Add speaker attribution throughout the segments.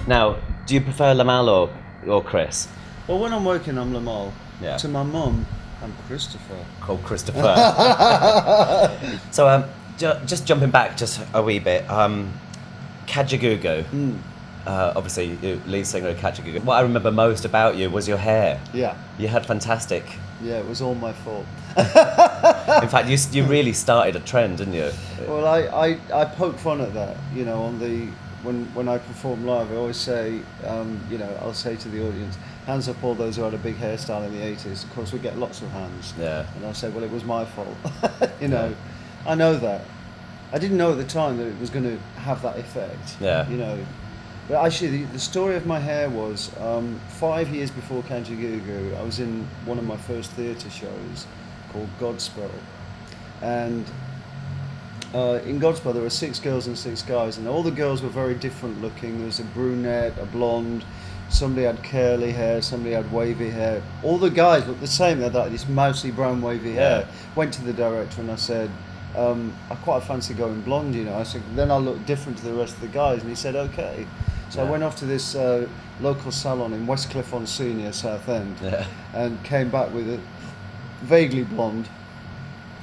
Speaker 1: Now, do you prefer LIMAHL or Chris?
Speaker 2: Well, when I'm working, I'm LIMAHL.
Speaker 1: Yeah.
Speaker 2: To my mum, I'm Christopher.
Speaker 1: Called Christopher. So, just jumping back just a wee bit. Kajagoogoo. Obviously, you lead singer of Kajagoogoo. What I remember most about you was your hair.
Speaker 2: Yeah.
Speaker 1: You had fantastic.
Speaker 2: Yeah, it was all my fault.
Speaker 1: In fact, you really started a trend, didn't you?
Speaker 2: Well, I poke fun at that, you know, on the when I perform live. I always say, you know, I'll say to the audience, hands up all those who had a big hairstyle in the 80s. Of course, we get lots of hands.
Speaker 1: Yeah.
Speaker 2: And I say, well, it was my fault. You know, I know that. I didn't know at the time that it was going to have that effect.
Speaker 1: Yeah.
Speaker 2: You know. But actually, the story of my hair was 5 years before Kajagoogoo, I was in one of my first theatre shows called Godspell. And in Godspell, there were 6 girls and 6 guys, and all the girls were very different looking. There was a brunette, a blonde, somebody had curly hair, somebody had wavy hair. All the guys looked the same. They had like this mousy brown wavy hair. Went to the director and I said, I quite fancy going blonde, you know. I said, then I'll look different to the rest of the guys. And he said, okay. So I went off to this local salon in Westcliff-on-Sea near Southend, and came back with it vaguely blonde.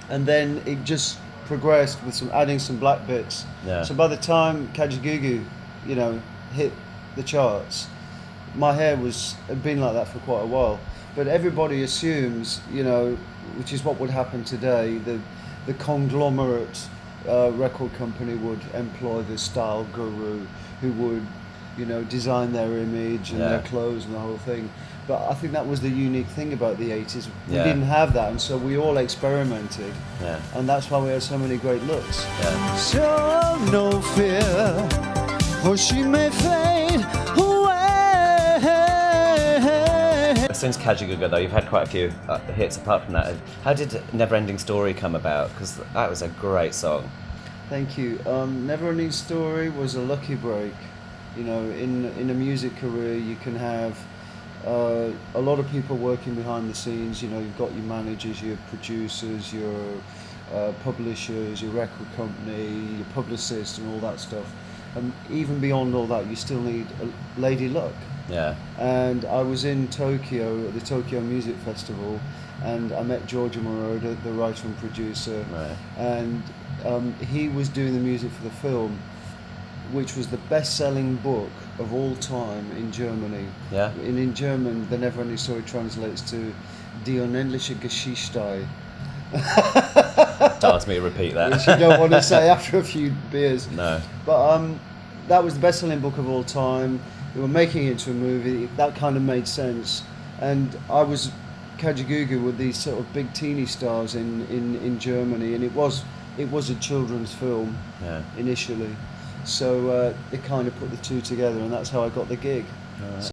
Speaker 2: And then it just progressed with adding some black bits.
Speaker 1: Yeah.
Speaker 2: So by the time Kajagoogoo, you know, hit the charts, my hair had been like that for quite a while. But everybody assumes, you know, which is what would happen today, the conglomerate record company would employ the style guru who would, you know, design their image and their clothes and the whole thing. But I think that was the unique thing about the 80s. We didn't have that, and so we all experimented. Yeah. And that's why we had so many great looks.
Speaker 1: Yeah.
Speaker 2: So no fear, for she may fade away.
Speaker 1: Since Kajagoogoo, though, you've had quite a few hits apart from that. How did Never Ending Story come about? Because that was a great song.
Speaker 2: Thank you. Never Ending Story was a lucky break. You know, in a music career, you can have a lot of people working behind the scenes. You know, you've got your managers, your producers, your publishers, your record company, your publicist, and all that stuff. And even beyond all that, you still need a lady luck.
Speaker 1: Yeah.
Speaker 2: And I was in Tokyo at the Tokyo Music Festival, and I met Giorgio Moroder, the writer and producer, and he was doing the music for the film, which was the best-selling book of all time in Germany.
Speaker 1: Yeah.
Speaker 2: And in German, the Never Ending Story translates to Die unendliche Geschichte.
Speaker 1: Don't ask me to repeat that.
Speaker 2: Which you don't want to say after a few beers.
Speaker 1: No.
Speaker 2: But that was the best-selling book of all time. They were making it into a movie. That kind of made sense. And I was Kajagoogoo with these sort of big teeny stars in Germany, and it was a children's film initially. So they kind of put the two together, and that's how I got the gig.